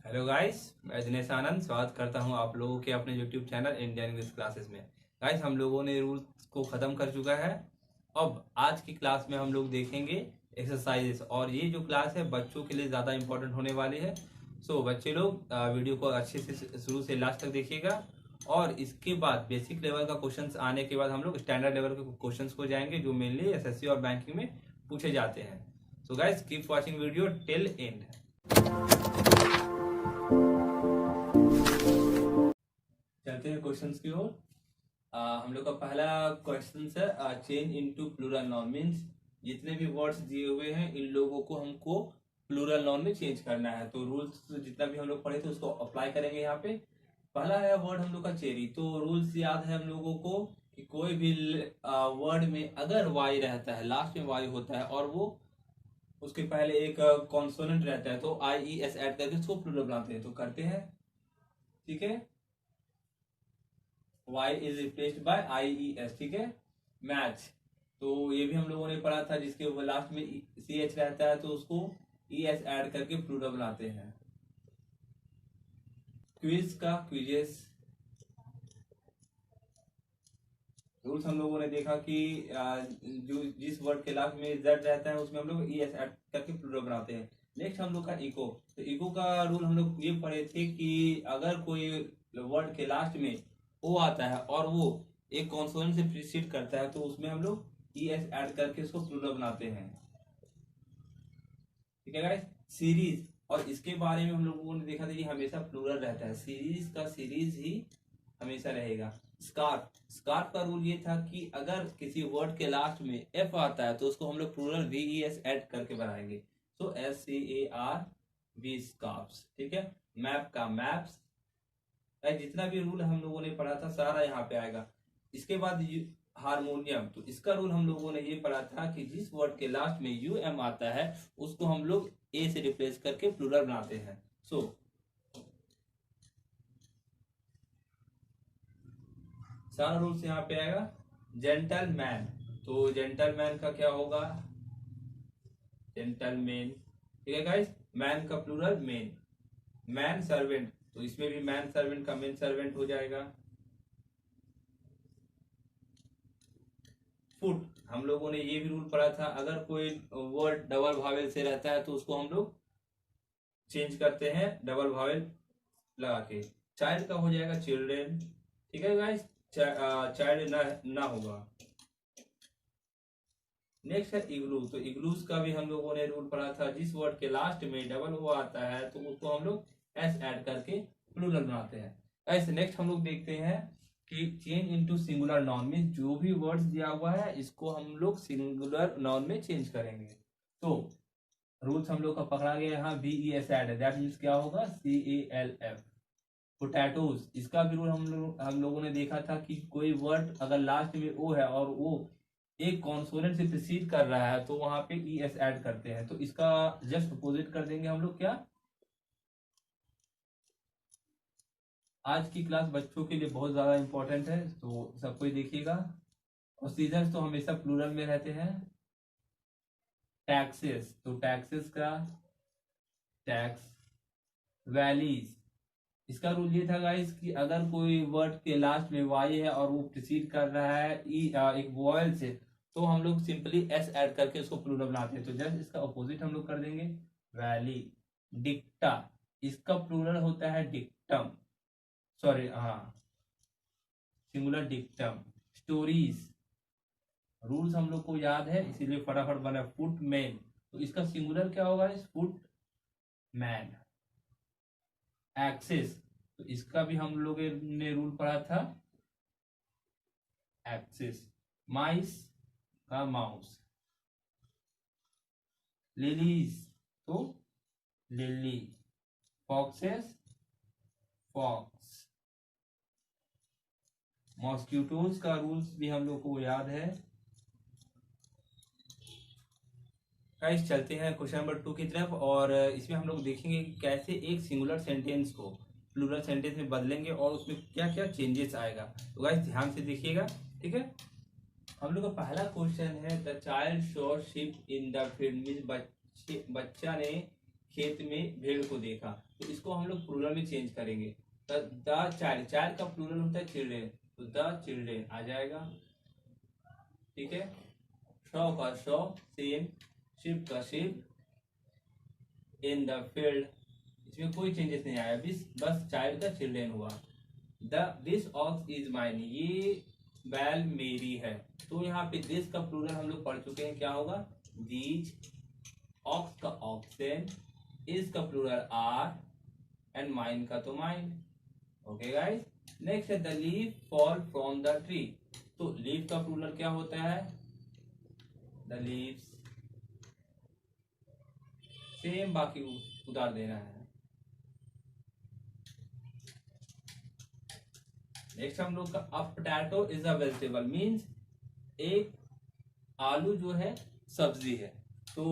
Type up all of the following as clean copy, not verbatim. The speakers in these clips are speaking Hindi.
हेलो गाइस, मैं दिनेश आनंद स्वागत करता हूं आप लोगों के अपने YouTube channel Indian English classes में। गाइस, हम लोगों ने रूल्स को ख़त्म कर चुका है। अब आज की क्लास में हम लोग देखेंगे एक्सरसाइजेस, और ये जो क्लास है बच्चों के लिए ज़्यादा इंपॉर्टेंट होने वाली है। सो बच्चे लोग वीडियो को अच्छे से शुरू से लास्ट तक देखिएगा, और इसके बाद बेसिक लेवल का क्वेश्चंस आने के बाद हम लोग स्टैंडर्ड लेवल के क्वेश्चंस को जाएंगे जो मेनली एसएससी और बैंकिंग में पूछे जाते हैं। So guys, keep watching video till and. चलते हैं क्वेश्चंस की ओर। हम लोग का पहला क्वेश्चन है change into plural noun. Means जितने भी वर्ड्स दिए हुए हैं इन लोगों को हमको प्लूरल नाउन में चेंज करना है। तो रूल्स जितना भी हम लोग पढ़े थे उसको अप्लाई करेंगे यहाँ पे। पहला है वर्ड हम लोग का चेरी। तो रूल्स याद है हम लोगों को कि कोई भी वर्ड में अगर वाई रहता है, लास्ट में वाई होता है और वो उसके पहले एक कॉन्सोनेंट रहता है, तो आई ई एस ऐड करके उसको प्लूरल बनाते हैं। तो करते हैं, ठीक है। y is replaced by I E S, ठीक है। मैच, तो ये भी हम लोगों ने पढ़ा था, जिसके लास्ट में सी एच रहता है तो उसको ई एस ऐड करके प्लूरल बनाते हैं। क्विज का क्विजेस। रूल्स हम लोगों ने देखा कि जो जिस वर्ड के लास्ट में जेड रहता है उसमें हम लोग ई एस ऐड करके प्लूरल बनाते हैं। नेक्स्ट हम लोग का इको। तो इको का रूल हम लोग ये पढ़े थे कि अगर कोई वर्ड के लास्ट में ओ आता है और वो एक कॉन्सोनेंट से प्रीसीड करता है तो उसमें हम लोग ई एस ऐड करके उसको प्लूरल बनाते हैं, ठीक है गाइस। सीरीज, और इसके बारे में हम लोगों ने देखा था कि हमेशा प्लूरल रहता है, सीरीज का सीरीज ही हमेशा रहेगा। स्कार्फ, स्कार्फ का रूल ये था कि अगर किसी वर्ड के लास्ट में एफ आता है तो उसको हम लोग plural V E S add करके बनाएंगे। तो S C A R V, scarfs, ठीक है। मैप का मैप्स। जितना भी रूल हम लोगों ने पढ़ा था सारा यहाँ पे आएगा। इसके बाद हारमोनियम, तो इसका रूल हम लोगों ने ये पढ़ा था कि जिस वर्ड के लास्ट में यू एम आता है उसको हम लोग ए से रिप्लेस करके प्लूरल बनाते हैं। सो सारा रूल्स यहाँ पे आएगा। जेंटलमैन, तो जेंटलमैन का क्या होगा? जेंटलमैन, ठीक है गाइस। मैन का प्लूरल मैन। मैन सर्वेंट, तो इसमें भी मैन सर्वेंट का मैन सर्वेंट हो जाएगा। फुट, हम लोगों ने ये भी रूल पढ़ा था, अगर कोई वर्ड डबल वावेल से रहता है तो उसको हम लोग चेंज करते हैं डबल वावेल लगा के। चाइल्ड का हो जाएगा चिल्ड्रेन, ठीक है गाइस। चाइल्ड ना होगा। नेक्स्ट है इग्लू। तो इग्लूज का भी हम लोगों ने रूल पढ़ा था, जिस वर्ड के लास्ट में डबल ओ आता है तो उसको हम लोग एस ऐड करके प्लूरल बनाते हैं। ऐसे नेक्स्ट हम लोग देखते हैं कि चेंज इनटू सिंगुलर नाउन में जो भी वर्ड्स दिया हुआ है इसको हम लोग सिंगुलर नाउन में चेंज करेंगे। तो रूल्स हम लोग का पकड़ा गया यहाँ, B E S add, that means क्या होगा? C A L F. Potatoes, इसका भी रूल हम लोगों ने देखा था कि कोई वर्ड अगर लास्ट में ओ है और वो एक कॉन्सोनेंट से प्रीसीड कर रहा है तो वहां पे ई एस ऐड करते हैं। तो इसका जस्ट अपोजिट कर देंगे हम लोग, क्या? आज की क्लास बच्चों के लिए बहुत ज्यादा इंपॉर्टेंट है, तो सब कोई देखिएगा। और सीजन तो हमेशा प्लूरल में रहते हैं। टैक्सेस, तो टैक्सेस का टैक्स। वैलीज, इसका रूल ये था गाइस कि अगर कोई वर्ड के लास्ट में वाई है और वो प्रीसीड कर रहा है एक वॉयल से, तो हम लोग सिंपली एस ऐड करके उसको प्लूरल बनाते हैं। तो जस्ट इसका अपोजिट हम लोग कर देंगे, वैली। डिक्टा, इसका प्लूरल होता है डिक्टम, सॉरी हाँ, सिंगुलर डिक्टम। स्टोरीज, रूल्स हम लोग को याद है इसीलिए फटाफट बना। फुट मैन, तो इसका सिंगुलर क्या होगा? इस फुट मैन। एक्सेस, तो इसका भी हम लोग ने रूल पढ़ा था, एक्सेस। माइस का माउस। लिलीज, तो लिली। Foxes, fox. मॉस्किटोज का रूल्स भी हम लोग को याद है। गाइस, चलते हैं क्वेश्चन नंबर 2 की तरफ, और इसमें हम लोग देखेंगे कि कैसे एक सिंगुलर सेंटेंस को प्लूरल सेंटेंस में बदलेंगे और उसमें क्या क्या चेंजेस आएगा। तो गाइस ध्यान से देखिएगा, ठीक है। हम लोग का पहला क्वेश्चन है, the child saw sheep in the field. Means बच्चा ने खेत में भेड़ को देखा, तो इसको हम लोग प्लूरल में चेंज करेंगे। द चाइल्ड, चाइल्ड का प्लूरल होता है चिल्ड्रेन, तो द चिल्ड्रेन आ जाएगा। ठीक है, शॉ का शॉ, सेम, शिप का शिप, इन द फील्ड, इसमें कोई चेंजेस नहीं आया, बस चाइल्ड का चिल्ड्रेन हुआ। दिस ऑक्स इज माइन, ये बैल मेरी है, तो यहाँ पे दिस का प्लूरल हम लोग पढ़ चुके हैं, क्या होगा, दीज, ऑक्स का ऑक्सेन, इज का प्लूरल आर, एंड माइन का तो माइन। ओके गाइस, नेक्स्ट है the leaf fall from the tree, तो लीफ का प्लूरल क्या होता है, द लीव्स, सेम बाकी उतार देना है। नेक्स्ट हम लोग का अ potato is a vegetable, means एक आलू जो है सब्जी है, तो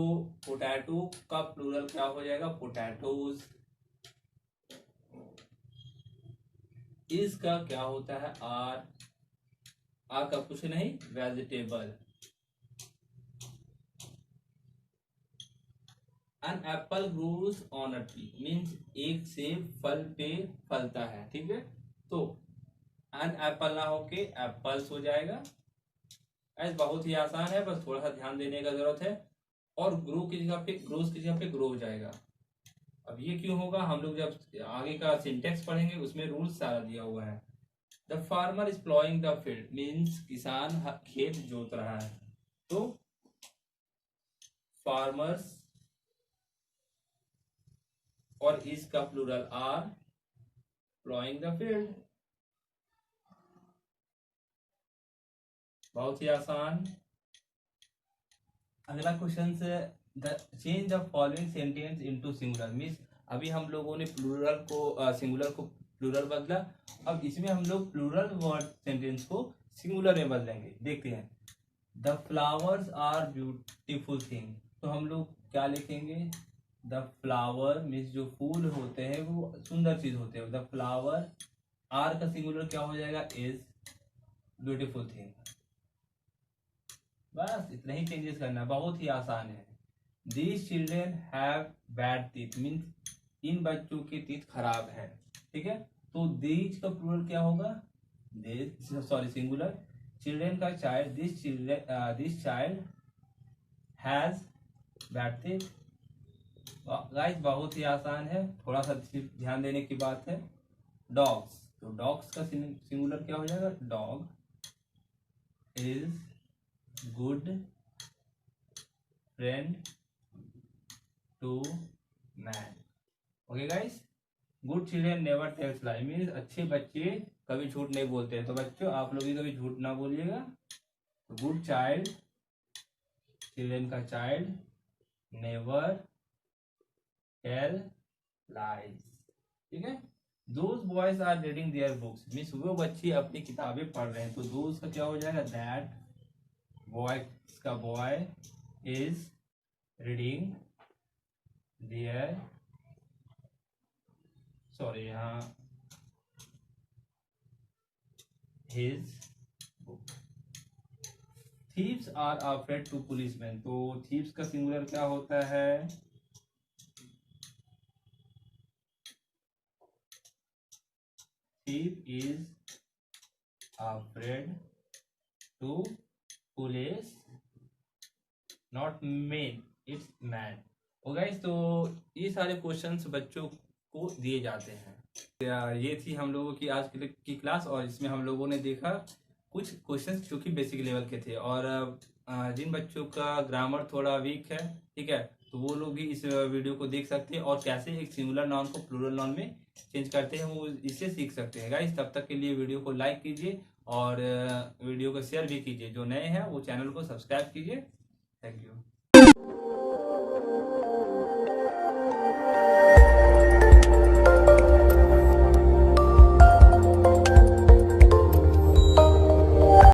पोटैटो का प्लूरल क्या हो जाएगा, पोटैटोज। इज का क्या होता है, आर का कुछ नहीं, vegetable. An apple grows on a tree, means एक सेब फल पे फलता है। ठीक है, तो एन एप्पल ना होके एप्पल्स हो जाएगा। ऐसे बहुत ही आसान है, बस थोड़ा सा ध्यान देने का जरूरत है। और ग्रो की जगह पे, ग्रोस की जगह पे ग्रो हो जाएगा। अब ये क्यों होगा, हम लोग जब आगे का सिंटेक्स पढ़ेंगे उसमें रूल्स सारा दिया हुआ है। The farmer is ploughing the field, means किसान खेत जोत रहा है, तो फार्मर्स, और इज का plural are, ploughing the field. बहुत ही आसान। अगला क्वेश्चन से, the change the following sentence into singular, means अभी हम लोगों ने प्लूरल को सिंगुलर को प्लूरल बदला, अब इसमें हम लोग प्लूरल वर्ड सेंटेंस को सिंगुलर में बदलेंगे। देखते हैं, the flowers are beautiful thing, तो हम लोग क्या लिखेंगे, द फ्लावर मीन्स जो फूल होते हैं वो सुंदर चीज होते हैं, द फ्लावर, आर का सिंगुलर क्या हो जाएगा, इज ब्यूटीफुल थिंग। बस इतना ही चेंजेस करना, बहुत ही आसान है। These children have bad teeth, means in बच्चों के टीथ खराब है। ठीक है, तो दीज का प्लूरल क्या होगा, सॉरी सिंगुलर, चिल्ड्रेन का child, this child has bad teeth. Guys बहुत ही आसान है, थोड़ा सा ध्यान देने की बात है। डॉग्स, तो डॉग्स का सिंगुलर क्या हो जाएगा, dog is good friend to man. Okay guys, good children never tells lie, means अच्छे बच्चे कभी झूठ नहीं बोलते हैं, तो बच्चों आप लोग भी कभी झूठ ना बोलिएगा। तो गुड चाइल्ड, चिल्ड्रेन का चाइल्ड, नेवर टेल लाइज। ठीक है, those boys are reading their books, means वो बच्चे अपनी किताबें पढ़ रहे हैं, तो दोज का क्या हो जाएगा, दैट बॉय का boy is reading there, sorry यहाँ his book. Thieves are afraid to policeman, तो थीव्स का सिंगुलर क्या होता है, thief is afraid to police, not man, it's man। Oh guys, तो ये सारे क्वेश्चंस बच्चों को दिए जाते हैं। ये थी हम लोगों की आज की क्लास, और इसमें हम लोगों ने देखा कुछ क्वेश्चंस जो कि बेसिक लेवल के थे, और जिन बच्चों का ग्रामर थोड़ा वीक है, ठीक है, तो वो लोग भी इस वीडियो को देख सकते हैं, और कैसे एक सिंगुलर नाउन को प्लूरल नाउन में चेंज करते हैं वो इससे सीख सकते हैं। गाइस, तब तक के लिए वीडियो को लाइक कीजिए और वीडियो को शेयर भी कीजिए। जो नए हैं वो चैनल को सब्सक्राइब कीजिए। Thank you.